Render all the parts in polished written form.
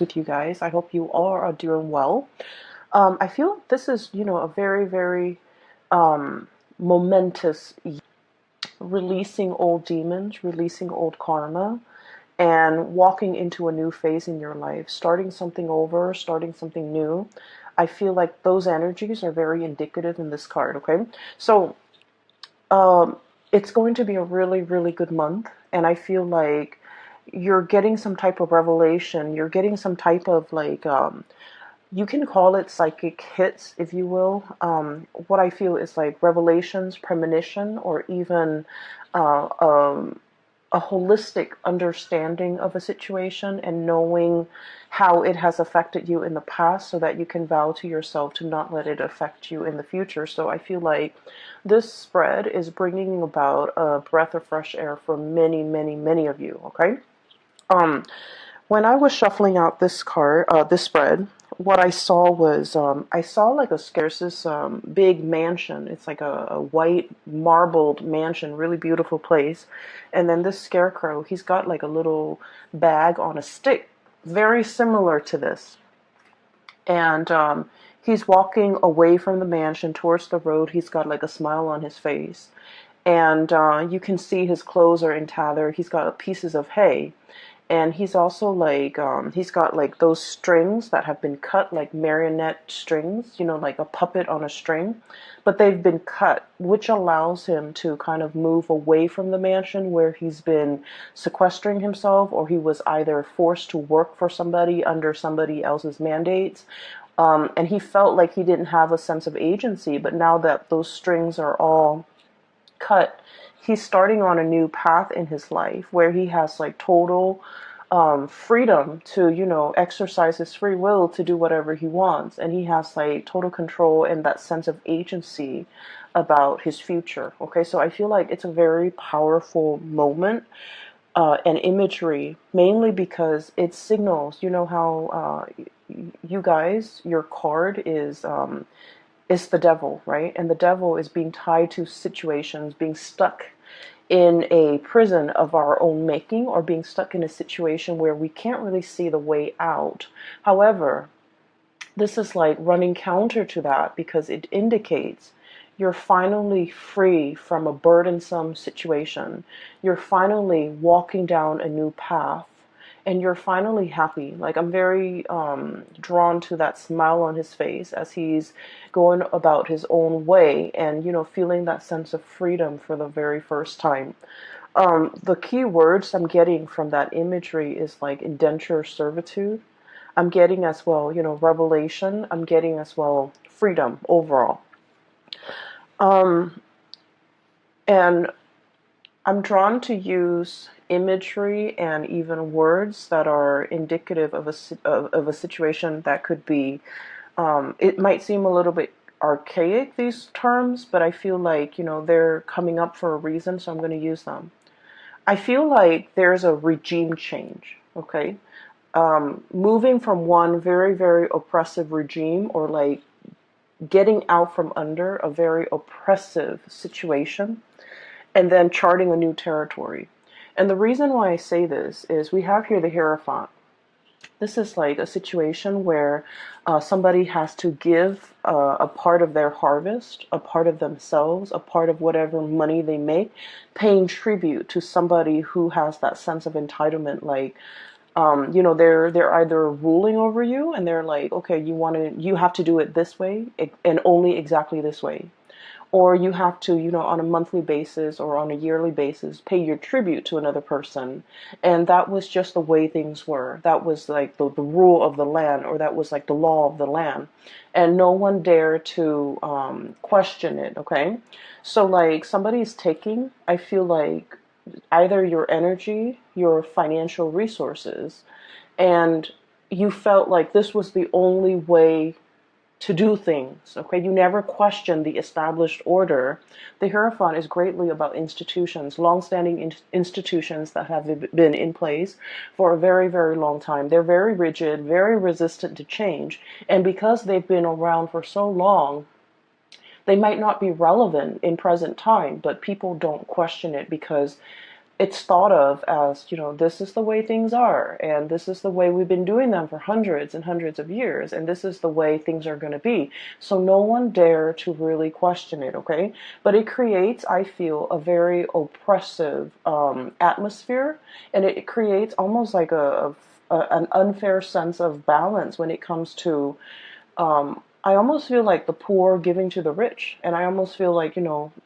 with you guys. I hope you all are doing well. I feel this is, a very, very momentous releasing old demons, releasing old karma, and walking into a new phase in your life, starting something over, starting something new. I feel like those energies are very indicative in this card, okay? So, um, it's going to be a really, really good month, and I feel like you're getting some type of revelation. You're getting some type of you can call it psychic hits, if you will. What I feel is like revelations, premonition, or even uh, um, a holistic understanding of a situation and knowing how it has affected you in the past so that you can vow to yourself to not let it affect you in the future. So I feel like this spread is bringing about a breath of fresh air for many, many, many of you, okay? Um, when I was shuffling out this spread, what I saw was I saw like there's this big mansion. It's like a white marbled mansion, really beautiful place. And then this scarecrow, he's got like a little bag on a stick, very similar to this. And he's walking away from the mansion towards the road. He's got like a smile on his face. And you can see his clothes are in tather. He's got pieces of hay, and he's also like he's got like those strings that have been cut, like marionette strings, like a puppet on a string, but they've been cut, which allows him to kind of move away from the mansion where he's been sequestering himself, or he was either forced to work for somebody under somebody else's mandates. And he felt like he didn't have a sense of agency, but now that those strings are all cut, he's starting on a new path in his life where he has like total freedom to, exercise his free will to do whatever he wants. And he has like total control and that sense of agency about his future. Okay, so I feel like it's a very powerful moment and imagery, mainly because it signals, how you guys, your card is the devil, right? And the devil is being tied to situations, being stuck in a prison of our own making, or being stuck in a situation where we can't really see the way out. However, this is like running counter to that because it indicates you're finally free from a burdensome situation. You're finally walking down a new path, and you're finally happy. Like, I'm very drawn to that smile on his face as he's going about his own way and, feeling that sense of freedom for the very first time. The key words I'm getting from that imagery is like indenture servitude. I'm getting as well, revelation. I'm getting as well freedom overall. Um, and I'm drawn to use imagery and even words that are indicative of a situation that could be, it might seem a little bit archaic, these terms, but I feel like, they're coming up for a reason, so I'm going to use them. I feel like there's a regime change, okay? Moving from one very, very oppressive regime, or like getting out from under a very oppressive situation, and then charting a new territory. And the reason why I say this is we have here the Hierophant. This is like a situation where somebody has to give a part of their harvest, a part of themselves, a part of whatever money they make, paying tribute to somebody who has that sense of entitlement. Like, they're either ruling over you, and they're like, okay, you have to do it this way and only exactly this way. Or you have to, on a monthly basis or on a yearly basis, pay your tribute to another person. And that was just the way things were. That was like the rule of the land, or that was like the law of the land. And no one dared to question it, okay? So like somebody's taking, I feel like, either your energy, your financial resources, and you felt like this was the only way to do things. Okay, you never question the established order. The Hierophant is greatly about institutions, long-standing institutions that have been in place for a very, very long time. They're very rigid, very resistant to change, and because they've been around for so long, they might not be relevant in present time, but people don't question it because it's thought of as, this is the way things are, and this is the way we've been doing them for hundreds and hundreds of years, and this is the way things are going to be. So no one dare to really question it, okay? But it creates, I feel, a very oppressive atmosphere, and it creates almost like an unfair sense of balance when it comes to I almost feel like the poor giving to the rich. And I almost feel like,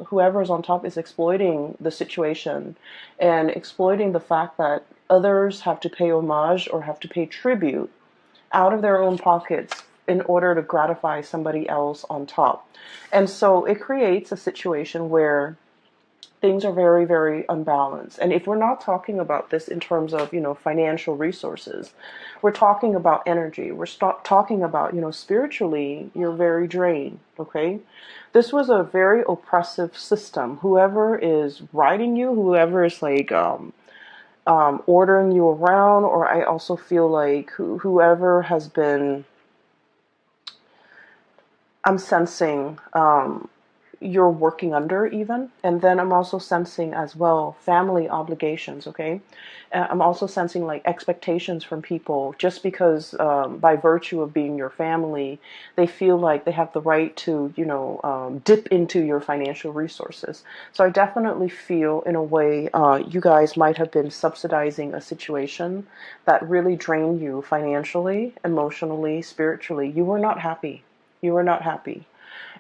whoever's on top is exploiting the situation and exploiting the fact that others have to pay homage or have to pay tribute out of their own pockets in order to gratify somebody else on top. And so it creates a situation where things are very, very unbalanced. And if we're not talking about this in terms of, financial resources, we're talking about energy. We're talking about, spiritually, you're very drained, okay? This was a very oppressive system. Whoever is writing you, whoever is like ordering you around, or I also feel like whoever has been, I'm sensing, you're working under even. And then I'm also sensing as well family obligations, okay? I'm also sensing like expectations from people just because by virtue of being your family, they feel like they have the right to, dip into your financial resources. So I definitely feel in a way you guys might have been subsidizing a situation that really drained you financially, emotionally, spiritually. You were not happy. You were not happy.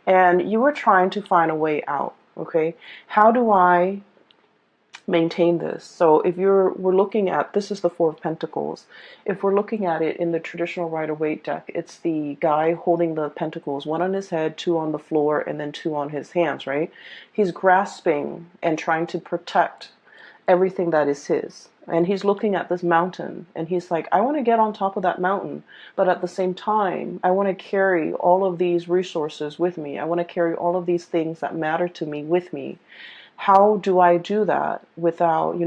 And you were trying to find a way out, okay? How do I maintain this? So if we're looking at, this is the Four of Pentacles. If we're looking at it in the traditional Rider-Waite deck, it's the guy holding the pentacles, one on his head, two on the floor, and then two on his hands, right? He's grasping and trying to protect everything that is his. And he's looking at this mountain and he's like, I want to get on top of that mountain, but at the same time, I want to carry all of these resources with me. I want to carry all of these things that matter to me with me. How do I do that without,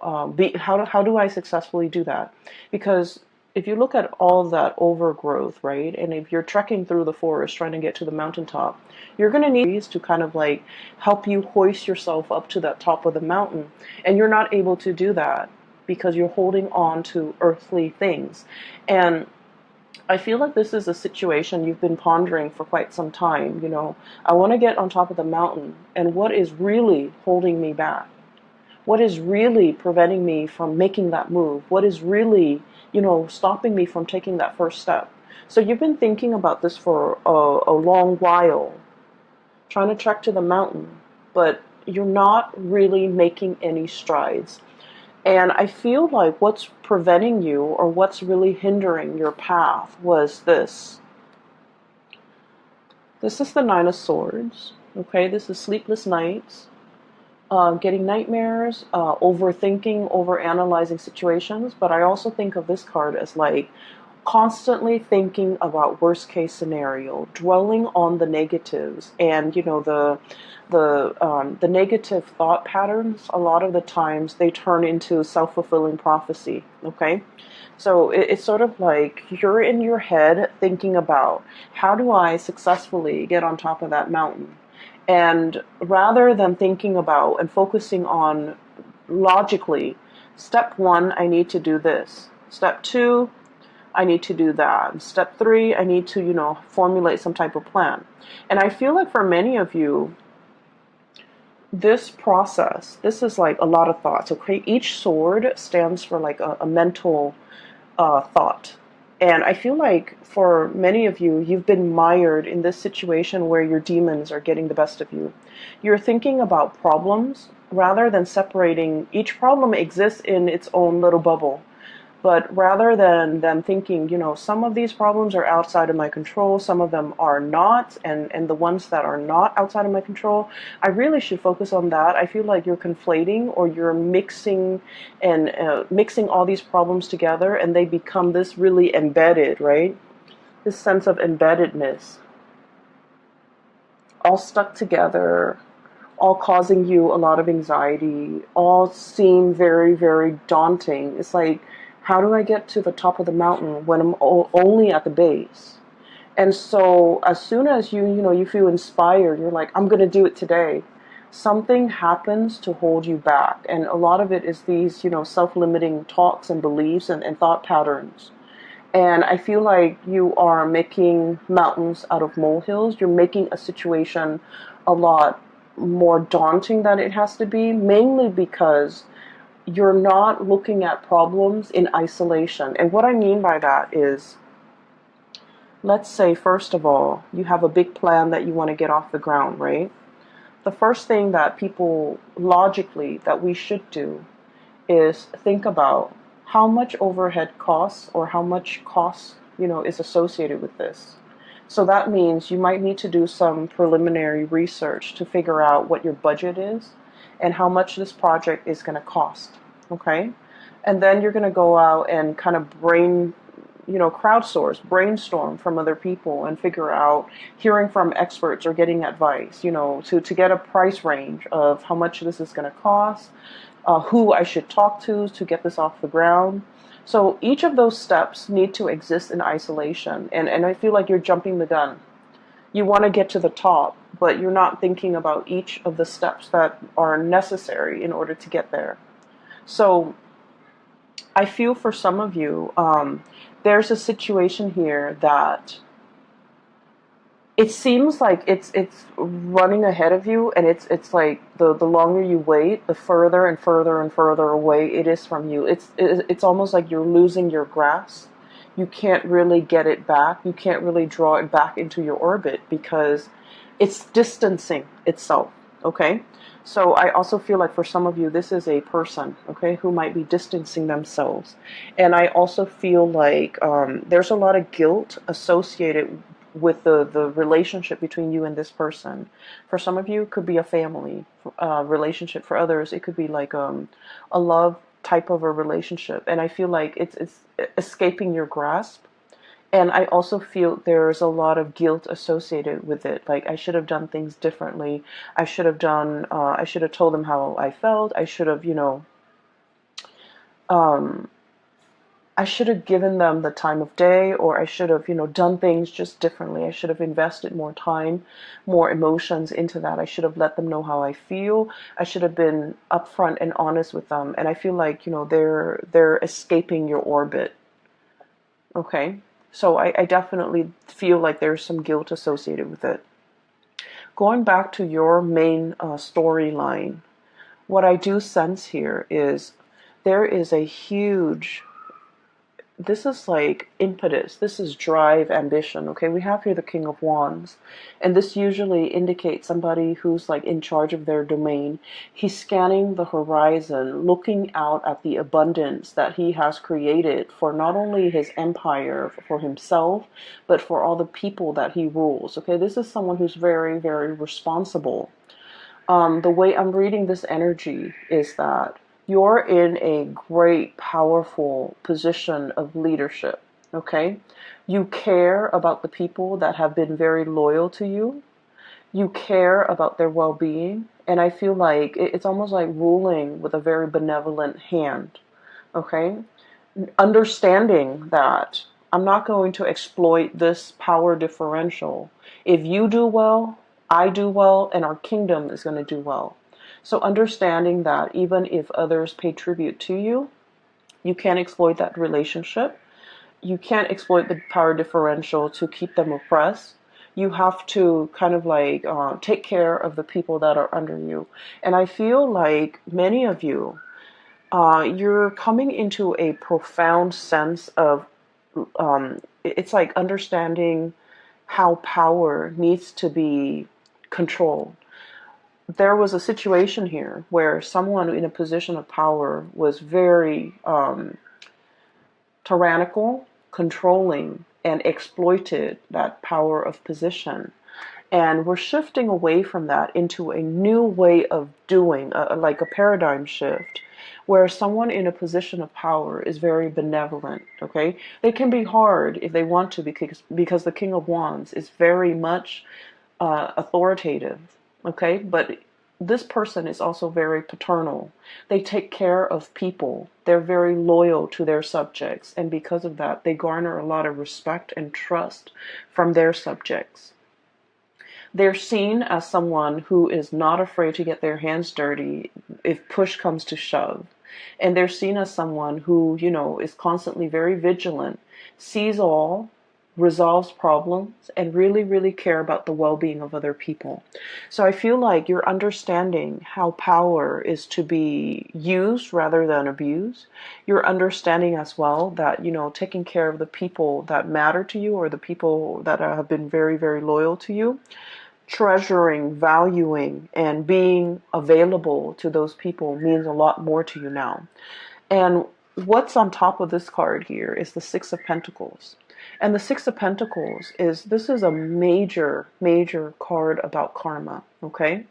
how do I successfully do that? Because if you look at all that overgrowth, right, and if you're trekking through the forest trying to get to the mountaintop, you're going to need trees to kind of like help you hoist yourself up to that top of the mountain. And you're not able to do that because you're holding on to earthly things. And I feel like this is a situation you've been pondering for quite some time. I want to get on top of the mountain, and what is really holding me back? What is really preventing me from making that move? What is really, stopping me from taking that first step? So you've been thinking about this for a long while, trying to trek to the mountain, but you're not really making any strides. And I feel like what's preventing you or what's really hindering your path was this. This is the Nine of Swords, okay? This is sleepless nights. Getting nightmares, overthinking, overanalyzing situations, but I also think of this card as like constantly thinking about worst case scenario, dwelling on the negatives, and the negative thought patterns. A lot of the times they turn into self-fulfilling prophecy. Okay, so it's sort of like you're in your head thinking about how do I successfully get on top of that mountain. And rather than thinking about and focusing on logically, step one, I need to do this. Step two, I need to do that. Step three, I need to, formulate some type of plan. And I feel like for many of you, this process, this is like a lot of thoughts, okay? Each sword stands for like a mental thought. And I feel like for many of you, you've been mired in this situation where your demons are getting the best of you. You're thinking about problems rather than separating. Each problem exists in its own little bubble. But rather than them thinking, some of these problems are outside of my control, some of them are not, and the ones that are not outside of my control, I really should focus on that. I feel like you're conflating or you're mixing all these problems together, and they become this really embedded, right? This sense of embeddedness, all stuck together, all causing you a lot of anxiety, all seem very, very daunting. It's like, how do I get to the top of the mountain when I'm only at the base? And so as soon as you feel inspired, you're like, I'm going to do it today. something happens to hold you back. And a lot of it is these, self-limiting talks and beliefs and thought patterns. And I feel like you are making mountains out of molehills. You're making a situation a lot more daunting than it has to be, mainly because you're not looking at problems in isolation. And what I mean by that is, let's say, first of all, you have a big plan that you want to get off the ground, right? The first thing that people logically that we should do is think about how much overhead costs or how much costs, is associated with this. So that means you might need to do some preliminary research to figure out what your budget is and how much this project is going to cost. Okay? And then you're going to go out and kind of crowdsource, brainstorm from other people and figure out, hearing from experts or getting advice, to get a price range of how much this is going to cost, who I should talk to get this off the ground. So each of those steps need to exist in isolation. And I feel like you're jumping the gun. You want to get to the top, but you're not thinking about each of the steps that are necessary in order to get there. So I feel for some of you, there's a situation here that it seems like it's running ahead of you, and it's like the longer you wait, the further and further and further away it is from you. It's almost like you're losing your grasp. You can't really get it back. You can't really draw it back into your orbit because it's distancing itself. Okay? So I also feel like for some of you, this is a person, okay, who might be distancing themselves. And I also feel like there's a lot of guilt associated with the relationship between you and this person. For some of you, it could be a family relationship. For others, it could be like a love type of a relationship. And I feel like it's escaping your grasp. And I also feel there's a lot of guilt associated with it. Like, I should have done things differently. I should have told them how I felt. I should have, I should have given them the time of day, or I should have, done things just differently. I should have invested more time, more emotions into that. I should have let them know how I feel. I should have been upfront and honest with them. And I feel like, they're escaping your orbit. Okay? So I definitely feel like there's some guilt associated with it. Going back to your main storyline, what I do sense here is there is a huge, this is like impetus, this is drive, ambition. Okay, we have here the King of Wands, and this usually indicates somebody who's like in charge of their domain. He's scanning the horizon, looking out at the abundance that he has created for not only his empire, for himself, but for all the people that he rules. Okay, this is someone who's very, very responsible. The way I'm reading this energy is that you're in a great, powerful position of leadership, okay? You care about the people that have been very loyal to you. You care about their well-being. And I feel like it's almost like ruling with a very benevolent hand, okay? Understanding that I'm not going to exploit this power differential. If you do well, I do well, and our kingdom is going to do well. So understanding that even if others pay tribute to you, you can't exploit that relationship. You can't exploit the power differential to keep them oppressed. You have to kind of like take care of the people that are under you. And I feel like many of you, you're coming into a profound sense of, it's like understanding how power needs to be controlled. There was a situation here where someone in a position of power was very tyrannical, controlling, and exploited that power of position. And we're shifting away from that into a new way of doing, like a paradigm shift, where someone in a position of power is very benevolent, okay? They can be hard if they want to, because the King of Wands is very much authoritative, okay? But this person is also very paternal. They take care of people. They're very loyal to their subjects. And because of that, they garner a lot of respect and trust from their subjects. They're seen as someone who is not afraid to get their hands dirty if push comes to shove. And they're seen as someone who, is constantly very vigilant, sees all, resolves problems, and really, really care about the well-being of other people. So I feel like you're understanding how power is to be used rather than abused. You're understanding as well that, taking care of the people that matter to you or the people that have been very, very loyal to you, treasuring, valuing, and being available to those people means a lot more to you now. And what's on top of this card here is the Six of Pentacles. And the Six of Pentacles this is a major, major card about karma, okay?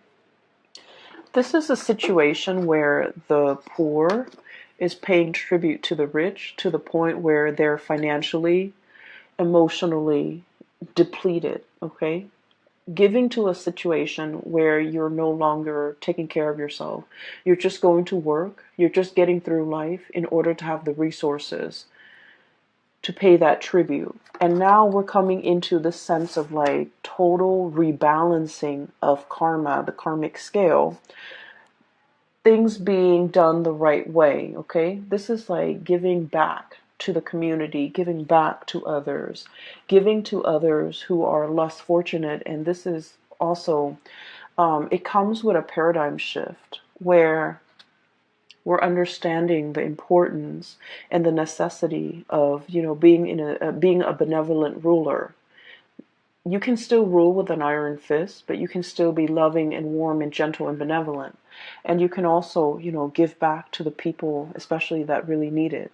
This is a situation where the poor is paying tribute to the rich to the point where they're financially, emotionally depleted, okay? Giving to a situation where you're no longer taking care of yourself. You're just going to work. You're just getting through life in order to have the resources to pay that tribute. And now we're coming into the sense of like total rebalancing of karma, the karmic scale. Things being done the right way, okay? This is like giving back to the community, giving back to others, giving to others who are less fortunate. And this is also, it comes with a paradigm shift where we're understanding the importance and the necessity of, being a benevolent ruler. You can still rule with an iron fist, but you can still be loving and warm and gentle and benevolent. And you can also, give back to the people, especially that really need it.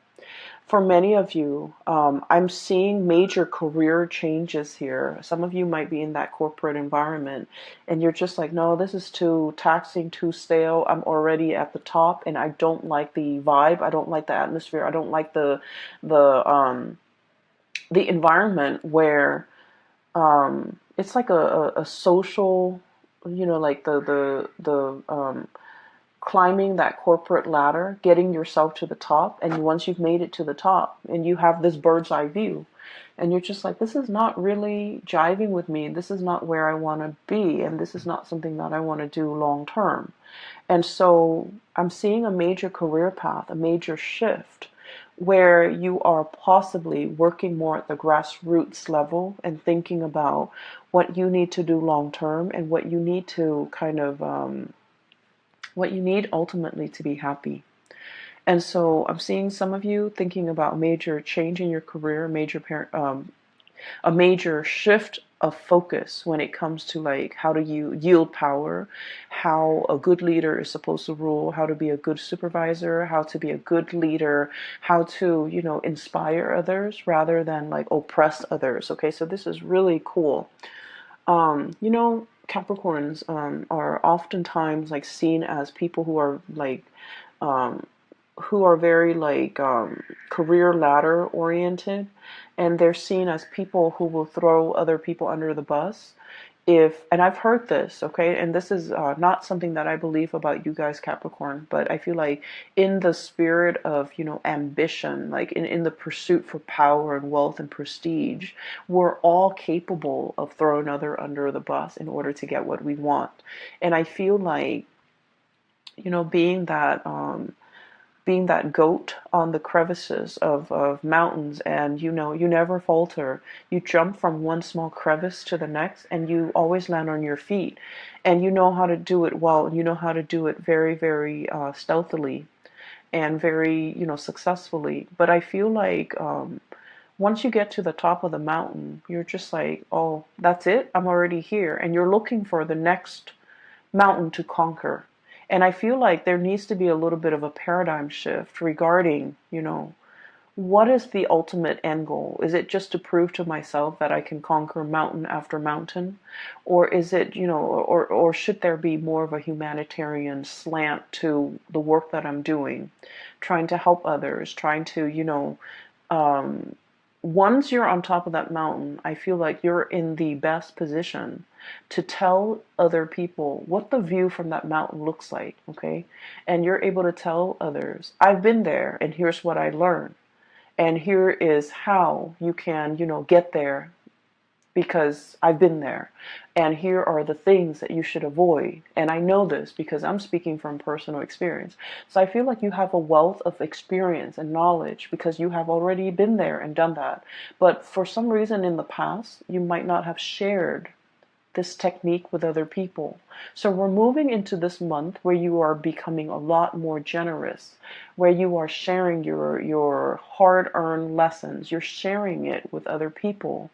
For many of you, I'm seeing major career changes here. Some of you might be in that corporate environment and you're just like, no, this is too taxing, too stale. I'm already at the top and I don't like the vibe. I don't like the atmosphere. I don't like the environment where it's like a social, like the climbing that corporate ladder, getting yourself to the top, and once you've made it to the top and you have this bird's eye view and you're just like, this is not really jiving with me, this is not where I want to be, and this is not something that I want to do long term. And so I'm seeing a major career path, a major shift where you are possibly working more at the grassroots level and thinking about what you need to do long term and what you need to kind of what you need ultimately to be happy. And so I'm seeing some of you thinking about a major change in your career, a major shift of focus when it comes to like how do you yield power, how a good leader is supposed to rule, how to be a good supervisor, how to be a good leader, how to, inspire others rather than like oppress others. Okay, so this is really cool. Capricorns are oftentimes like seen as people who are like who are very like career ladder oriented, and they're seen as people who will throw other people under the bus. And I've heard this, okay, and this is not something that I believe about you guys, Capricorn, but I feel like in the spirit of, ambition, like in the pursuit for power and wealth and prestige, we're all capable of throwing other under the bus in order to get what we want. And I feel like, being that goat on the crevices of mountains, and you never falter. You jump from one small crevice to the next and you always land on your feet, and you know how to do it well. You know how to do it very, very stealthily and very, successfully. But I feel like once you get to the top of the mountain, you're just like, oh, that's it, I'm already here, and you're looking for the next mountain to conquer. And I feel like there needs to be a little bit of a paradigm shift regarding, what is the ultimate end goal? Is it just to prove to myself that I can conquer mountain after mountain? Or is it, or should there be more of a humanitarian slant to the work that I'm doing, trying to help others, trying to, once you're on top of that mountain, I feel like you're in the best position to tell other people what the view from that mountain looks like, okay? And you're able to tell others, I've been there and here's what I learned. And here is how you can, get there because I've been there. And here are the things that you should avoid. And I know this because I'm speaking from personal experience. So I feel like you have a wealth of experience and knowledge because you have already been there and done that. But for some reason in the past, you might not have shared this technique with other people. So we're moving into this month where you are becoming a lot more generous, where you are sharing your hard-earned lessons. You're sharing it with other people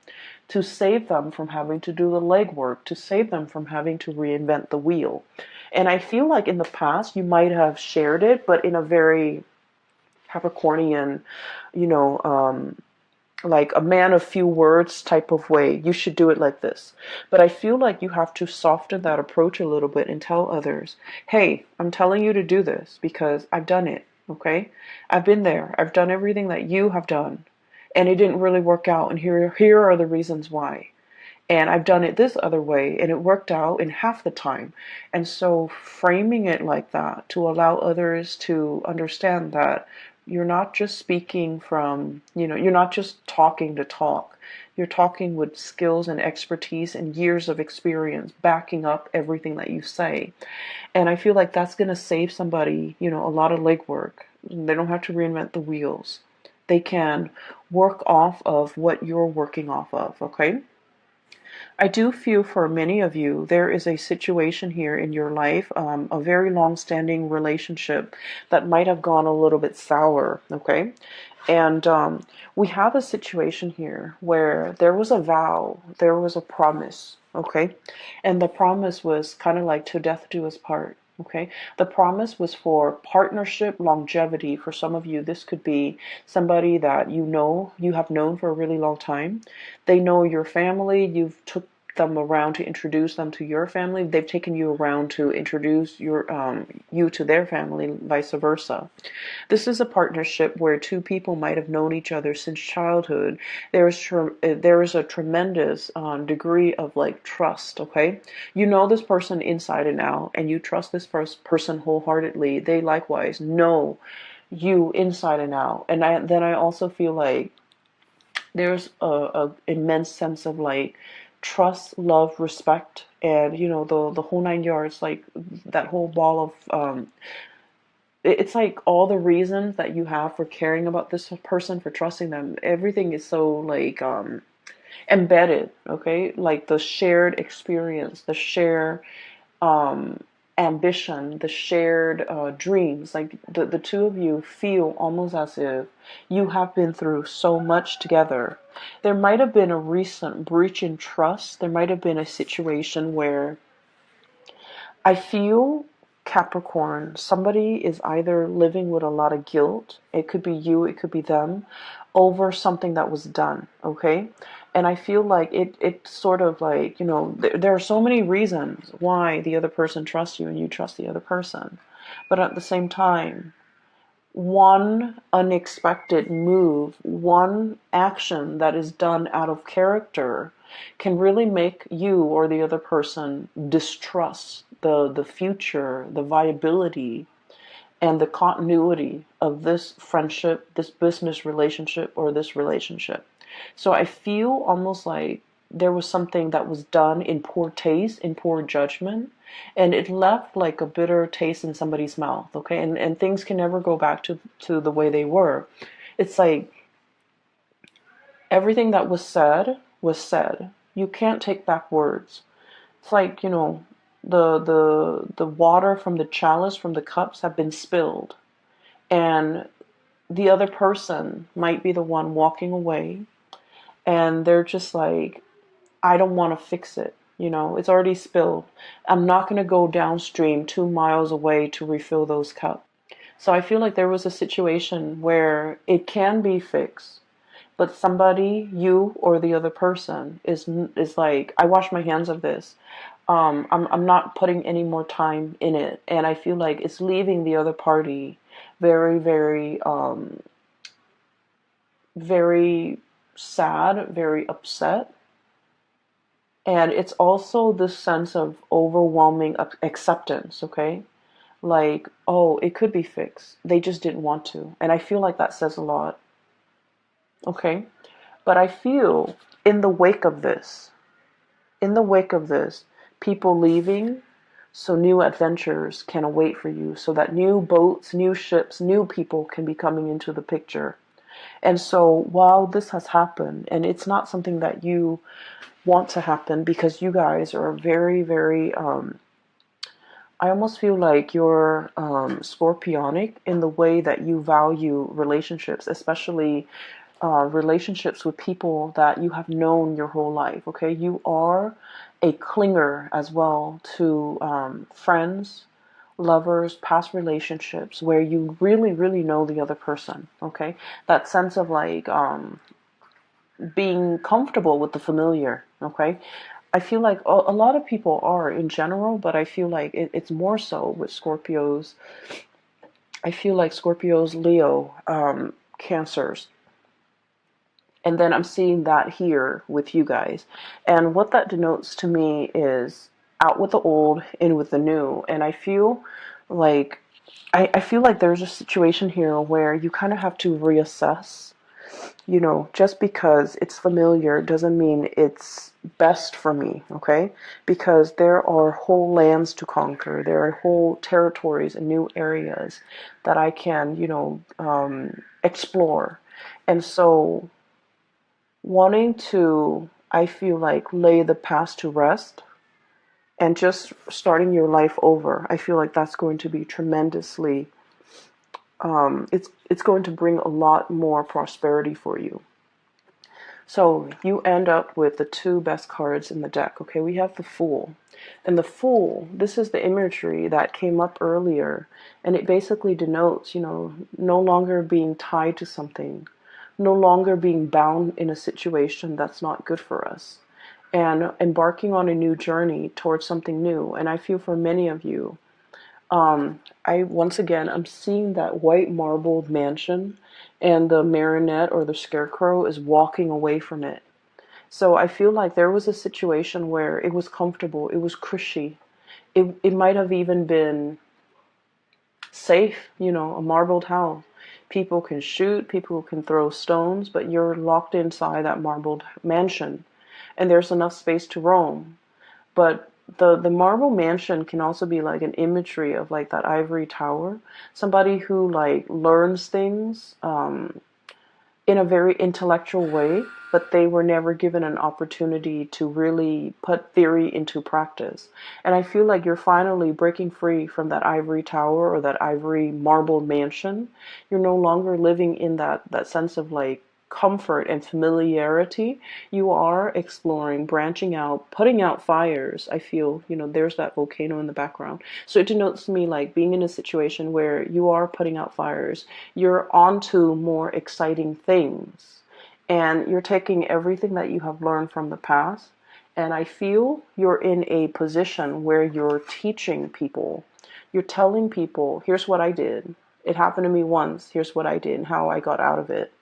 to save them from having to do the legwork, to save them from having to reinvent the wheel. And I feel like in the past you might have shared it, but in a very Capricornian, you know, like a man of few words type of way. You should do it like this. But I feel like you have to soften that approach a little bit and tell others, hey, I'm telling you to do this because I've done it. Okay? I've been there. I've done everything that you have done. And it didn't really work out. And here are the reasons why. And I've done it this other way and it worked out in half the time. And so framing it like that to allow others to understand that you're not just speaking from, you're not just talking to talk. You're talking with skills and expertise and years of experience backing up everything that you say. And I feel like that's going to save somebody, a lot of legwork. They don't have to reinvent the wheels. They can work off of what you're working off of, okay? I do feel for many of you, there is a situation here in your life, a very long-standing relationship that might have gone a little bit sour, okay? And we have a situation here where there was a vow, there was a promise, okay? And the promise was kind of like to death do us part. Okay, the promise was for partnership longevity. For some of you, this could be somebody that you have known for a really long time. They know your family. You've took them around to introduce them to your family. They've taken you around to introduce you to their family, vice versa. This is a partnership where two people might have known each other since childhood. There is a tremendous degree of like trust. Okay, you know this person inside and out, and you trust this person wholeheartedly. They likewise know you inside and out. And then I also feel like there's a immense sense of like trust, love, respect, and the whole nine yards, like that whole ball of it's like all the reasons that you have for caring about this person, for trusting them. Everything is so like embedded, okay? Like the shared experience, the shared ambition, the shared dreams. Like the two of you feel almost as if you have been through so much together. There might have been a recent breach in trust. There might have been a situation where I feel Capricorn, somebody is either living with a lot of guilt, it could be you, it could be them, over something that was done, okay? And I feel like it's sort of like, there are so many reasons why the other person trusts you and you trust the other person. But at the same time, one unexpected move, one action that is done out of character can really make you or the other person distrust the future, the viability, and the continuity of this friendship, this business relationship, or this relationship. So I feel almost like there was something that was done in poor taste, in poor judgment, and it left like a bitter taste in somebody's mouth, okay? And things can never go back to the way they were. It's like everything that was said was said. You can't take back words. It's like, the water from the chalice, from the cups have been spilled. And the other person might be the one walking away. And they're just like, I don't want to fix it. It's already spilled. I'm not going to go downstream 2 miles away to refill those cups. So I feel like there was a situation where it can be fixed, but somebody, you or the other person, is like, I wash my hands of this. I'm not putting any more time in it, and I feel like it's leaving the other party very, very, very sad, very upset. And it's also this sense of overwhelming acceptance, okay? Like, oh, it could be fixed. They just didn't want to. And I feel like that says a lot, okay? But I feel in the wake of this, in the wake of this, people leaving, so new adventures can await for you, so that new boats, new ships, new people can be coming into the picture. And so while this has happened, and it's not something that you want to happen because you guys are very, very, I almost feel like you're scorpionic in the way that you value relationships, especially relationships with people that you have known your whole life. Okay, you are a clinger as well to friends, lovers, past relationships where you really, really know the other person. Okay, that sense of like being comfortable with the familiar. Okay, I feel like a lot of people are in general, but I feel like it's more so with Scorpios. I feel like Scorpios, Leo, Cancers. And then I'm seeing that here with you guys. And what that denotes to me is out with the old, in with the new. And I feel like I feel like there's a situation here where you kind of have to reassess. You know, just because it's familiar doesn't mean it's best for me, okay? Because there are whole lands to conquer. There are whole territories and new areas that I can, explore. And so wanting to, I feel like, lay the past to rest and just starting your life over, I feel like that's going to be tremendously, it's going to bring a lot more prosperity for you. So you end up with the two best cards in the deck. Okay, we have the Fool. And the Fool, this is the imagery that came up earlier. And it basically denotes, no longer being tied to something, no longer being bound in a situation that's not good for us, and embarking on a new journey towards something new. And I feel for many of you, I'm seeing that white marbled mansion, and the marionette or the scarecrow is walking away from it. So I feel like there was a situation where it was comfortable, it was cushy, it might have even been safe, a marbled house. People can shoot, people can throw stones, but you're locked inside that marbled mansion, and there's enough space to roam. But the marble mansion can also be like an imagery of like that ivory tower, somebody who like learns things in a very intellectual way, but they were never given an opportunity to really put theory into practice. And I feel like you're finally breaking free from that ivory tower or that ivory marble mansion. You're no longer living in that sense of like comfort and familiarity. You are exploring, branching out, putting out fires. I feel, there's that volcano in the background. So it denotes to me like being in a situation where you are putting out fires. You're onto more exciting things. And you're taking everything that you have learned from the past. And I feel you're in a position where you're teaching people. You're telling people, here's what I did. It happened to me once. Here's what I did and how I got out of it.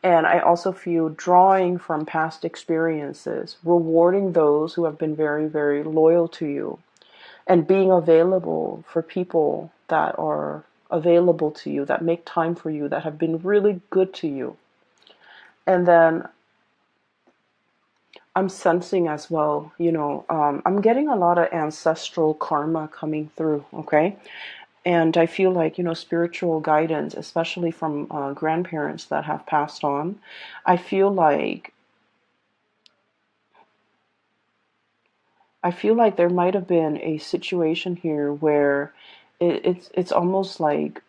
And I also feel drawing from past experiences, rewarding those who have been very, very loyal to you, and being available for people that are available to you, that make time for you, that have been really good to you. And then I'm sensing as well, I'm getting a lot of ancestral karma coming through, okay? And I feel like, spiritual guidance, especially from grandparents that have passed on, I feel like there might have been a situation here where it's almost like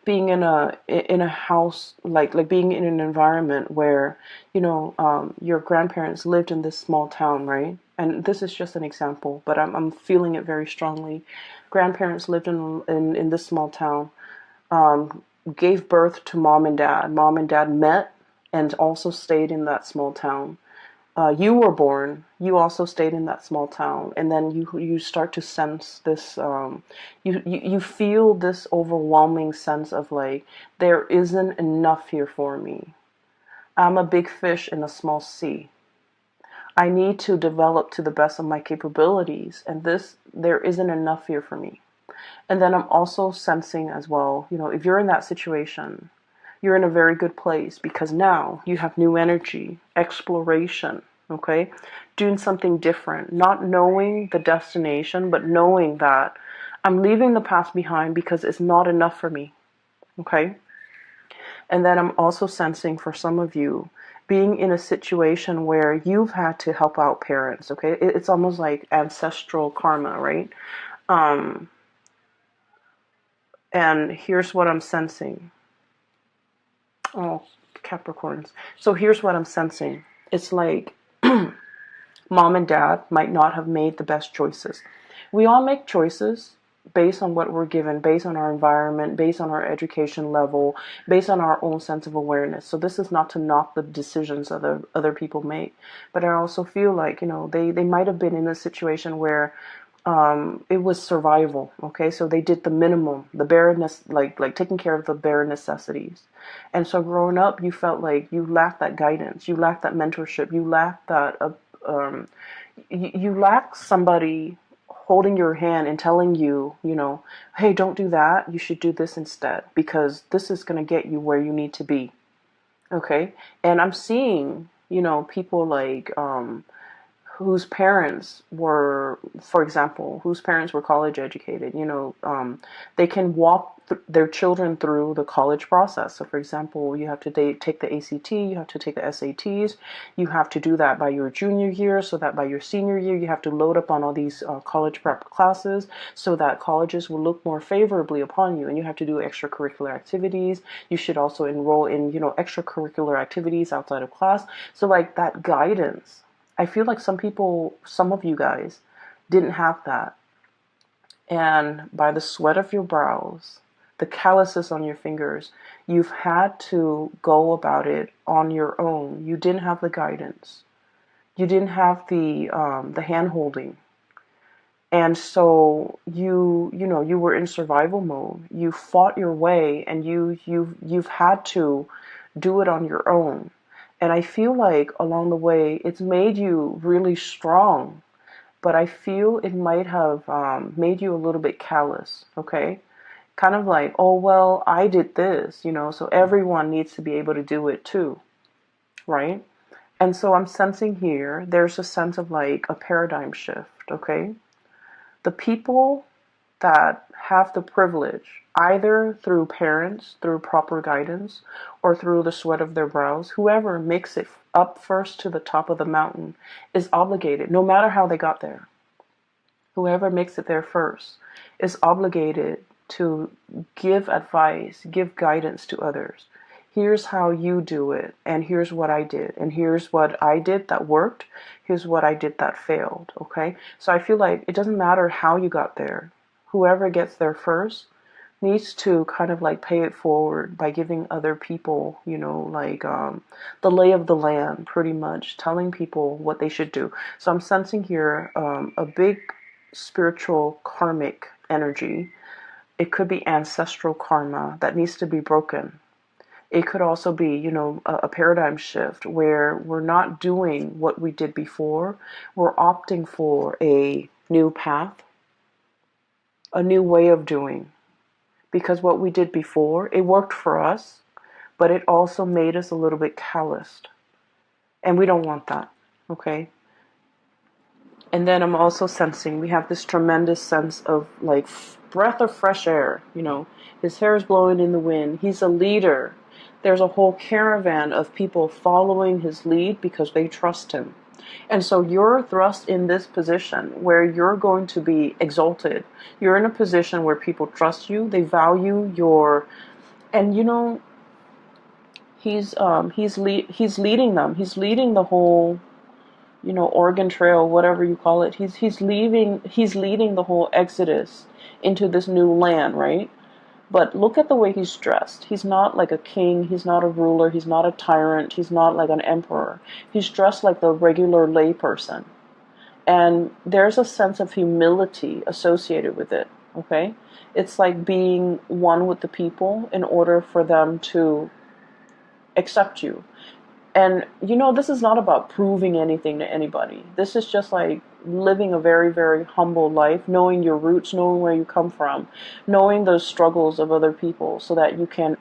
being in a house, like being in an environment where your grandparents lived in this small town, right? And this is just an example, but I'm feeling it very strongly. Grandparents lived in this small town, gave birth to mom and dad. Mom and dad met and also stayed in that small town. You were born, you also stayed in that small town, and then you start to sense this, you feel this overwhelming sense of like, there isn't enough here for me. I'm a big fish in a small sea. I need to develop to the best of my capabilities, and there isn't enough here for me. And then I'm also sensing as well, if you're in that situation, you're in a very good place because now you have new energy, exploration, okay? Doing something different, not knowing the destination, but knowing that I'm leaving the past behind because it's not enough for me, okay? And then I'm also sensing for some of you being in a situation where you've had to help out parents, okay? It's almost like ancestral karma, right? Um, and here's what I'm sensing. Oh, Capricorns. So here's what I'm sensing. It's like mom and dad might not have made the best choices. We all make choices based on what we're given, based on our environment, based on our education level, based on our own sense of awareness. So this is not to knock the decisions other people make, but I also feel like, they might have been in a situation where it was survival. Okay, so they did the minimum, the bare like taking care of the bare necessities. And so growing up, you felt like you lacked that guidance, you lacked that mentorship, you lacked that um, you lack somebody holding your hand and telling you, hey, don't do that. You should do this instead because this is going to get you where you need to be. Okay. And I'm seeing, people like, whose parents were, for example, whose parents were college educated, they can walk their children through the college process. So, for example, you have to take the ACT, you have to take the SATs, you have to do that by your junior year, so that by your senior year, you have to load up on all these college prep classes, so that colleges will look more favorably upon you, and you have to do extracurricular activities. You should also enroll in, extracurricular activities outside of class. So, like that guidance. I feel like some of you guys didn't have that. And by the sweat of your brows, the calluses on your fingers, you've had to go about it on your own. You didn't have the guidance. You didn't have the hand holding. And so you were in survival mode. You fought your way, and you've had to do it on your own. And I feel like along the way, it's made you really strong, but I feel it might have made you a little bit callous, okay? Kind of like, oh, well, I did this, so everyone needs to be able to do it too, right? And so I'm sensing here, there's a sense of like a paradigm shift, okay? The people that have the privilege, either through parents, through proper guidance, or through the sweat of their brows, whoever makes it up first to the top of the mountain is obligated, no matter how they got there. Whoever makes it there first is obligated to give advice, give guidance to others. Here's how you do it, and here's what I did, and here's what I did that worked, here's what I did that failed, okay? So I feel like it doesn't matter how you got there. Whoever gets there first needs to kind of like pay it forward by giving other people, the lay of the land, pretty much, telling people what they should do. So I'm sensing here a big spiritual karmic energy. It could be ancestral karma that needs to be broken. It could also be, a paradigm shift where we're not doing what we did before. We're opting for a new path, a new way of doing. Because what we did before, it worked for us, but it also made us a little bit calloused. And we don't want that, okay? And then I'm also sensing we have this tremendous sense of like breath of fresh air. His hair is blowing in the wind. He's a leader. There's a whole caravan of people following his lead because they trust him. And so you're thrust in this position where you're going to be exalted. You're in a position where people trust you. They value your, and he's leading them. He's leading the whole Oregon Trail, whatever you call it. He's leading the whole exodus into this new land, right? But look at the way he's dressed. He's not like a king, he's not a ruler, he's not a tyrant, he's not like an emperor. He's dressed like the regular layperson. And there's a sense of humility associated with it, okay? It's like being one with the people in order for them to accept you. And this is not about proving anything to anybody. This is just like living a very, very humble life, knowing your roots, knowing where you come from, knowing the struggles of other people so that you can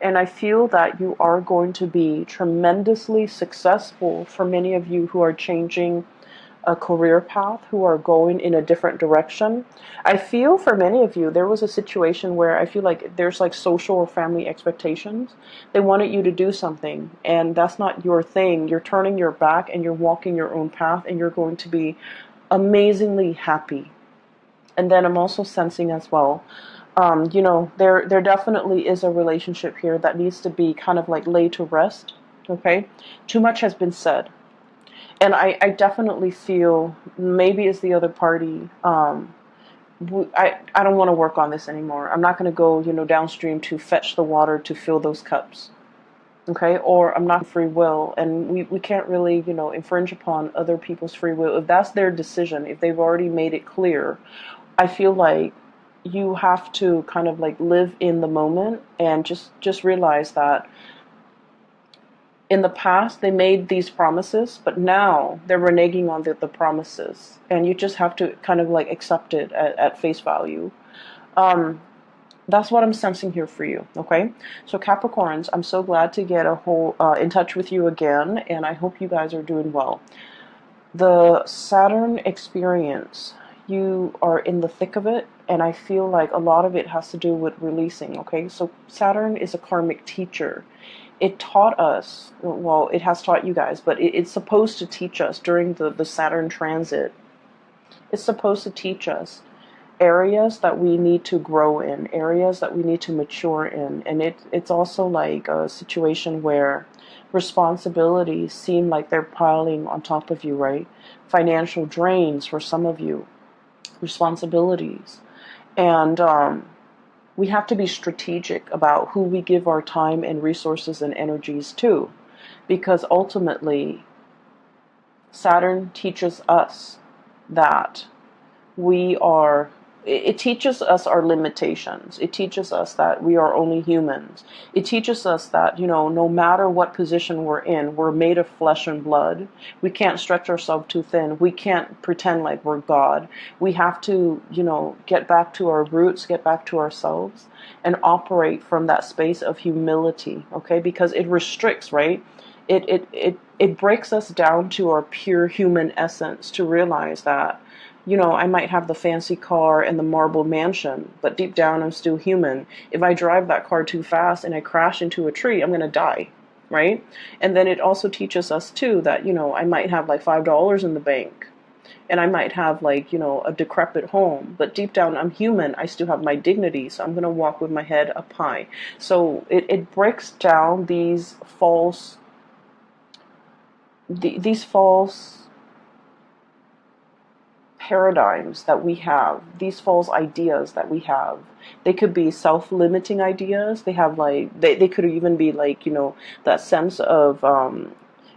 And I feel that you are going to be tremendously successful for many of you who are changing a career path, who are going in a different direction. I feel for many of you, there was a situation where I feel like there's like social or family expectations. They wanted you to do something, and that's not your thing. You're turning your back and you're walking your own path, and you're going to be amazingly happy. And then I'm also sensing as well, there definitely is a relationship here that needs to be kind of like laid to rest. Okay, too much has been said, and I definitely feel maybe it's the other party. I don't want to work on this anymore. I'm not going to go, downstream to fetch the water to fill those cups. Okay, or I'm not free will, and we can't really, infringe upon other people's free will. If that's their decision, if they've already made it clear, I feel like you have to kind of like live in the moment and just realize that in the past they made these promises, but now they're reneging on the promises, and you just have to kind of like accept it at face value. That's what I'm sensing here for you. Okay, so Capricorns, I'm so glad to get in touch with you again, and I hope you guys are doing well. The Saturn experience, you are in the thick of it, and I feel like a lot of it has to do with releasing. Okay, so Saturn is a karmic teacher. It taught us, well, it has taught you guys, but it's supposed to teach us during the Saturn transit. It's supposed to teach us areas that we need to grow in, areas that we need to mature in. And it's also like a situation where responsibilities seem like they're piling on top of you, right? Financial drains for some of you, responsibilities. And we have to be strategic about who we give our time and resources and energies to, because ultimately Saturn teaches us that it teaches us our limitations. It teaches us that we are only humans. It teaches us that, no matter what position we're in, we're made of flesh and blood. We can't stretch ourselves too thin. We can't pretend like we're God. We have to, get back to our roots, get back to ourselves, and operate from that space of humility, okay? Because it restricts, right? It breaks us down to our pure human essence to realize that, I might have the fancy car and the marble mansion, but deep down I'm still human. If I drive that car too fast and I crash into a tree, I'm going to die, right? And then it also teaches us too that, I might have like $5 in the bank, and I might have like, a decrepit home, but deep down I'm human. I still have my dignity, so I'm going to walk with my head up high. So it breaks down these false paradigms that we have, these false ideas that we have. They could be self-limiting ideas. They have like they could even be like, that sense of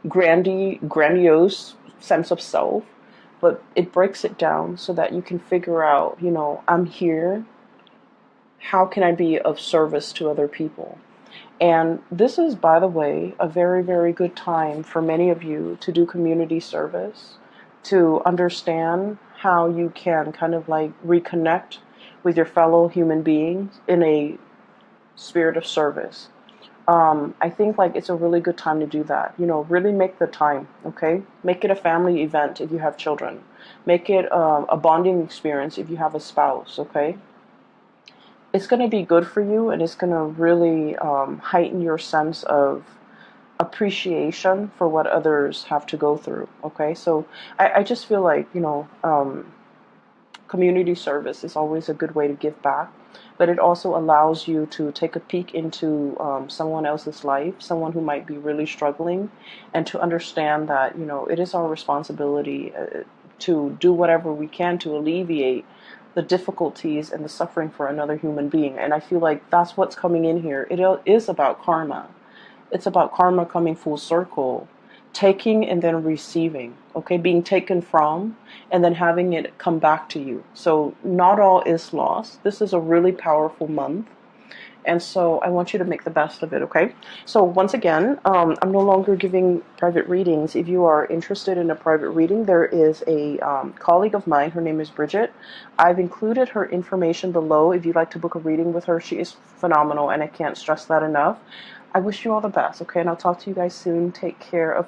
grandiose sense of self. But it breaks it down so that you can figure out, I'm here. How can I be of service to other people? And this is, by the way, a very, very good time for many of you to do community service, to understand how you can kind of like reconnect with your fellow human beings in a spirit of service. I think like it's a really good time to do that. Really make the time, okay? Make it a family event if you have children. Make it a bonding experience if you have a spouse, okay? It's going to be good for you, and it's going to really heighten your sense of appreciation for what others have to go through, okay? So I just feel like, community service is always a good way to give back, but it also allows you to take a peek into someone else's life, someone who might be really struggling, and to understand that, it is our responsibility to do whatever we can to alleviate the difficulties and the suffering for another human being. And I feel like that's what's coming in here. It is about karma. It's about karma coming full circle, taking and then receiving, okay? Being taken from and then having it come back to you. So not all is lost. This is a really powerful month. And so I want you to make the best of it, okay? So once again, I'm no longer giving private readings. If you are interested in a private reading, there is a colleague of mine. Her name is Bridget. I've included her information below if you'd like to book a reading with her. She is phenomenal, and I can't stress that enough. I wish you all the best, okay? And I'll talk to you guys soon. Take care of